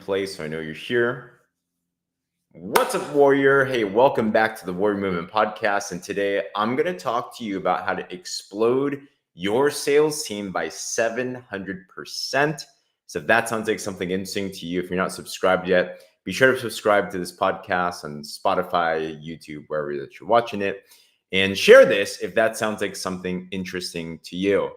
replay so I know you're here. What's up, Warrior? Hey, welcome back to the Warrior Movement Podcast. And today I'm going to talk to you about how to explode your sales team by 700%. So if that sounds like something interesting to you, if you're not subscribed yet, be sure to subscribe to this podcast on Spotify, YouTube, wherever that you're watching it. And share this if that sounds like something interesting to you.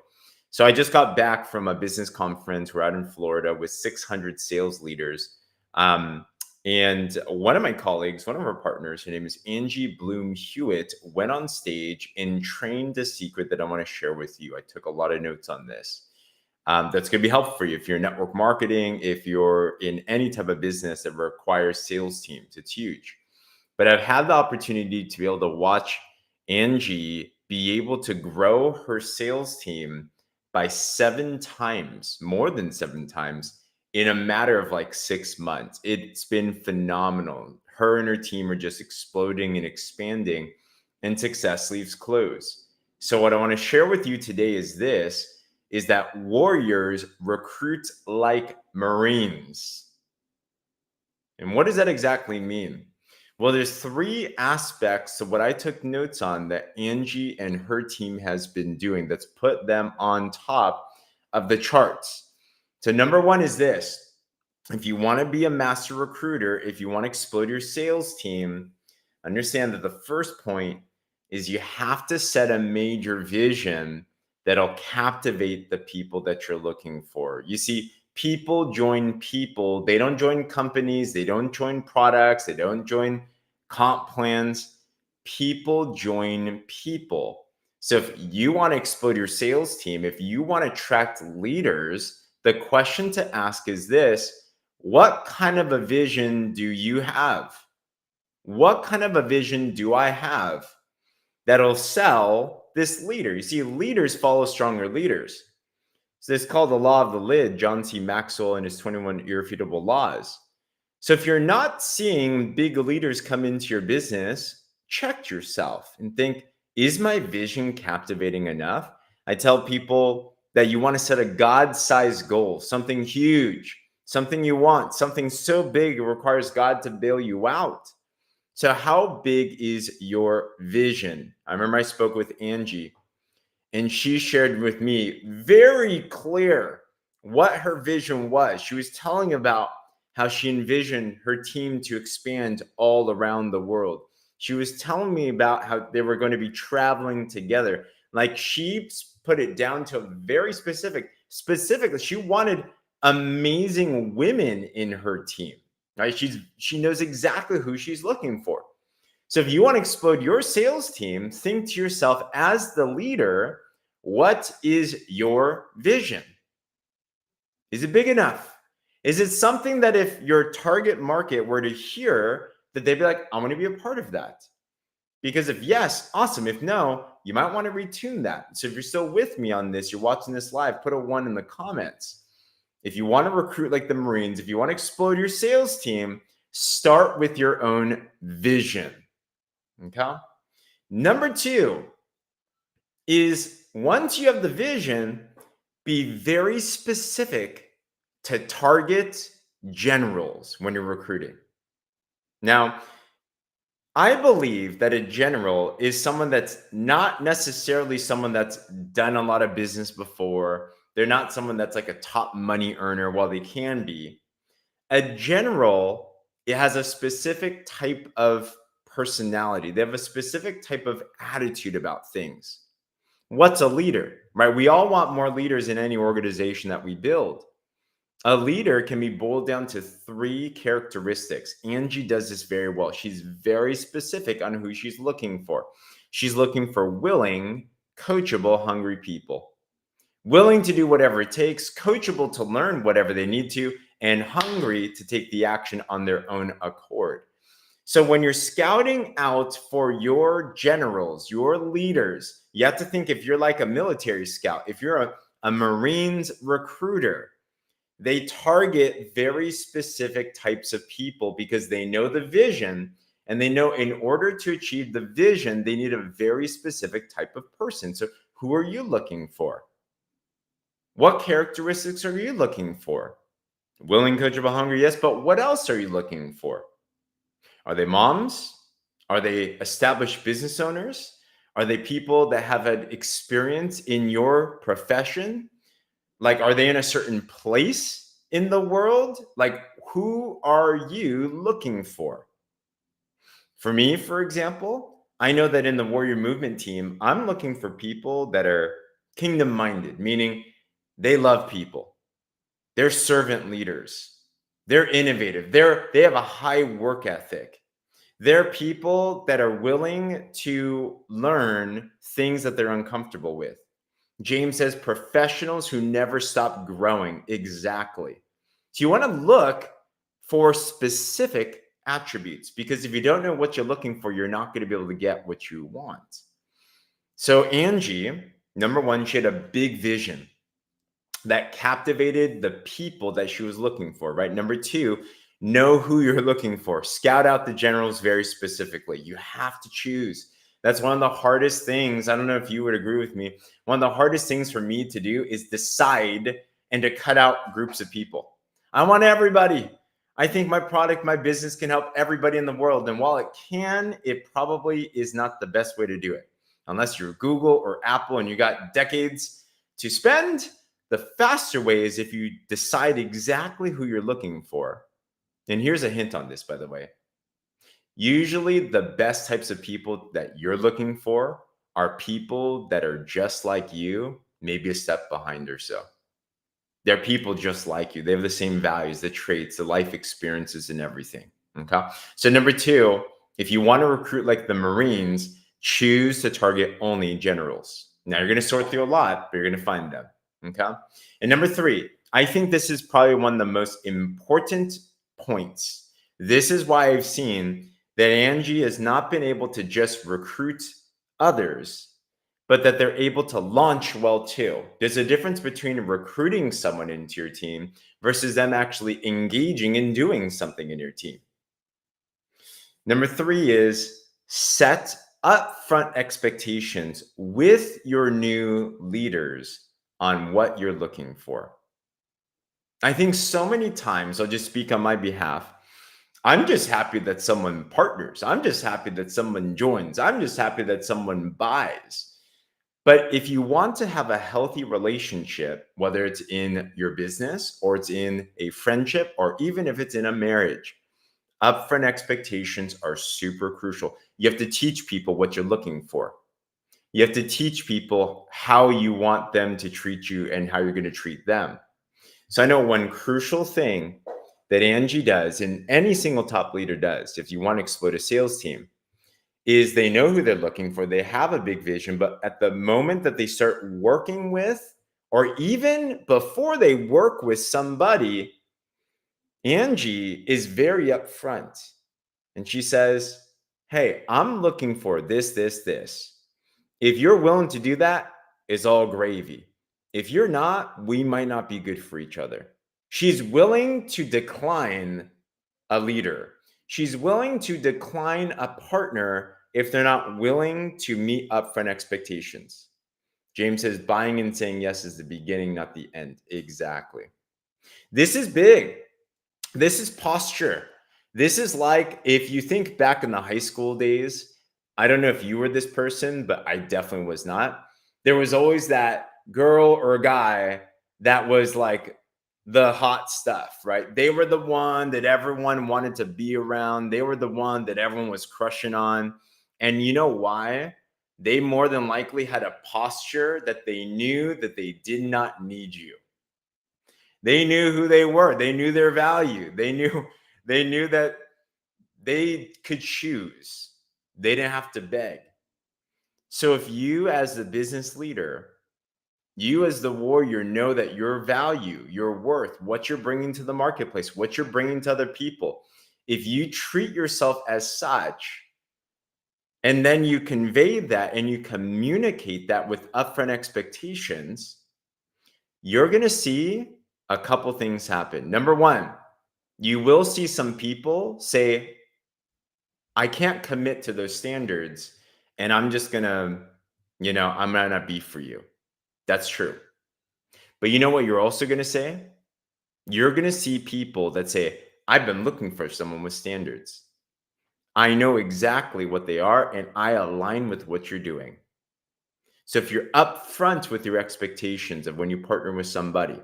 So I just got back from a business conference. We're out in Florida with 600 sales leaders. And one of my colleagues, one of our partners, her name is Angie Bloom Hewitt, went on stage and trained a secret that I want to share with you. I took a lot of notes on this. That's going to be helpful for you if you're in network marketing, if you're in any type of business that requires sales teams. It's huge. But I've had the opportunity to be able to watch Angie be able to grow her sales team by 7 times, more than 7 times, in a matter of like 6 months. It's been phenomenal. Her and her team are just exploding and expanding, and success leaves clues. So what I want to share with you today is that warriors recruit like Marines. And what does that exactly mean? Well, there's 3 aspects of what I took notes on that Angie and her team has been doing that's put them on top of the charts. So number 1 is this. If you want to be a master recruiter, if you want to explode your sales team, understand that the first point is you have to set a major vision that'll captivate the people that you're looking for. You see, people join people. They don't join companies. They don't join products. They don't join comp plans. People join people. So if you want to explode your sales team, if you want to attract leaders, the question to ask is this: what kind of a vision do you have? What kind of a vision do I have that'll sell this leader? You see, leaders follow stronger leaders. So it's called the law of the lid, John C. Maxwell and his 21 irrefutable laws. So if you're not seeing big leaders come into your business, check yourself and think, is my vision captivating enough? I tell people that you want to set a God-sized goal, something huge, something you want, something so big it requires God to bail you out. So how big is your vision? I remember I spoke with Angie, and she shared with me very clear what her vision was. She was telling about how she envisioned her team to expand all around the world. She was telling me about how they were going to be traveling together. Like, she put it down to a very specifically, she wanted amazing women in her team, right? She knows exactly who she's looking for. So if you want to explode your sales team, think to yourself as the leader, what is your vision? Is it big enough? Is it something that if your target market were to hear, that they'd be like, I want to be a part of that? Because if yes, awesome. If no, you might want to retune that. So if you're still with me on this, you're watching this live, put a 1 in the comments. If you want to recruit like the Marines, if you want to explode your sales team, start with your own vision. Okay. Number 2 is, once you have the vision, be very specific to target generals when you're recruiting. Now, I believe that a general is someone that's not necessarily someone that's done a lot of business before. They're not someone that's like a top money earner, while they can be. A general, it has a specific type of personality. They have a specific type of attitude about things. What's a leader, right? We all want more leaders in any organization that we build. A leader can be boiled down to 3 characteristics. Angie does this very well. She's very specific on who she's looking for. She's looking for willing, coachable, hungry people. Willing to do whatever it takes, coachable to learn whatever they need to, and hungry to take the action on their own accord. So when you're scouting out for your generals, your leaders, you have to think, if you're like a military scout, if you're a Marines recruiter, they target very specific types of people because they know the vision, and they know in order to achieve the vision, they need a very specific type of person. So who are you looking for? What characteristics are you looking for? Willing, coachable, hungry, yes, but what else are you looking for? Are they moms? Are they established business owners? Are they people that have had experience in your profession? Like, are they in a certain place in the world? Like, who are you looking for? For me, for example, I know that in the Warrior Movement team, I'm looking for people that are kingdom minded, meaning they love people, they're servant leaders, they're innovative, they have a high work ethic. They're people that are willing to learn things that they're uncomfortable with. James says professionals who never stop growing. Exactly. So you want to look for specific attributes, because if you don't know what you're looking for, you're not going to be able to get what you want. So Angie, number one, she had a big vision that captivated the people that she was looking for, right? Number two, know who you're looking for. Scout out the generals very specifically. You have to choose. That's one of the hardest things. I don't know if you would agree with me. One of the hardest things for me to do is decide and to cut out groups of people. I want everybody. I think my product, my business can help everybody in the world. And while it can, it probably is not the best way to do it. Unless you're Google or Apple and you got decades to spend, the faster way is if you decide exactly who you're looking for. And here's a hint on this, by the way. Usually, the best types of people that you're looking for are people that are just like you, maybe a step behind or so. They're people just like you. They have the same values, the traits, the life experiences, and everything. Okay. So, number two, if you want to recruit like the Marines, choose to target only generals. Now, you're going to sort through a lot, but you're going to find them. Okay. And number three, I think this is probably one of the most important points. This is why I've seen that Angie has not been able to just recruit others, but that they're able to launch well too. There's a difference between recruiting someone into your team versus them actually engaging and doing something in your team. Number three is set upfront expectations with your new leaders on what you're looking for. I think so many times, I'll just speak on my behalf. I'm just happy that someone partners. I'm just happy that someone joins. I'm just happy that someone buys. But if you want to have a healthy relationship, whether it's in your business or it's in a friendship or even if it's in a marriage, upfront expectations are super crucial. You have to teach people what you're looking for. You have to teach people how you want them to treat you and how you're going to treat them. So I know one crucial thing that Angie does and any single top leader does if you want to explode a sales team is they know who they're looking for. They have a big vision, but at the moment that they start working with, or even before they work with somebody, Angie is very upfront. And she says, hey, I'm looking for this, this, this. If you're willing to do that, it's all gravy. If you're not, we might not be good for each other. She's willing to decline a leader. She's willing to decline a partner if they're not willing to meet upfront expectations. James says buying and saying yes is the beginning, not the end. Exactly. This is big. This is posture. This is like if you think back in the high school days, I don't know if you were this person, but I definitely was not. There was always that girl or guy that was like the hot stuff, right? They were the one that everyone wanted to be around. They were the one that everyone was crushing on. And you know why? They more than likely had a posture that they knew that they did not need you. They knew who they were. They knew their value. They knew that they could choose. They didn't have to beg. So if you as the business leader, you as the warrior know that your value, your worth, what you're bringing to the marketplace, what you're bringing to other people, if you treat yourself as such, and then you convey that and you communicate that with upfront expectations, you're going to see a couple things happen. Number one, you will see some people say, I can't commit to those standards and I'm just going to, I'm going to be for you. That's true. But you know what you're also going to say? You're going to see people that say, I've been looking for someone with standards. I know exactly what they are, and I align with what you're doing. So if you're upfront with your expectations of when you partner with somebody,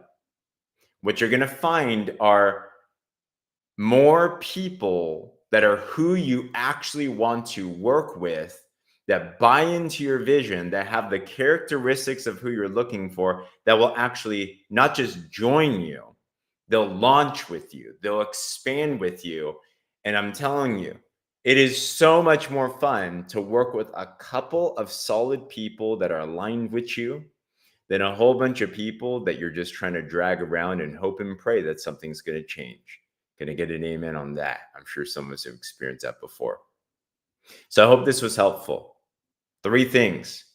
what you're going to find are more people that are who you actually want to work with, that buy into your vision, that have the characteristics of who you're looking for, that will actually not just join you, they'll launch with you, they'll expand with you. And I'm telling you, it is so much more fun to work with a couple of solid people that are aligned with you than a whole bunch of people that you're just trying to drag around and hope and pray that something's going to change. Going to get an amen on that. I'm sure someone's experienced that before. So I hope this was helpful. 3 things.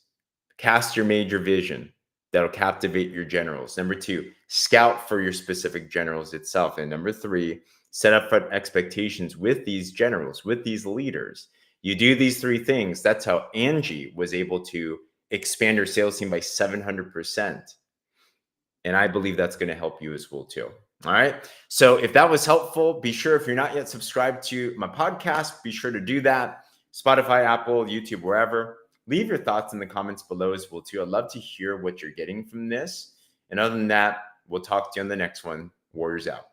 Cast your major vision. That'll captivate your generals. Number 2, scout for your specific generals itself. And number 3, set up expectations with these generals, with these leaders. You do these 3 things. That's how Angie was able to expand her sales team by 700%. And I believe that's going to help you as well too. All right. So if that was helpful, be sure, if you're not yet subscribed to my podcast, be sure to do that. Spotify, Apple, YouTube, wherever. Leave your thoughts in the comments below as well too. I'd love to hear what you're getting from this. And other than that, we'll talk to you on the next one. Warriors out.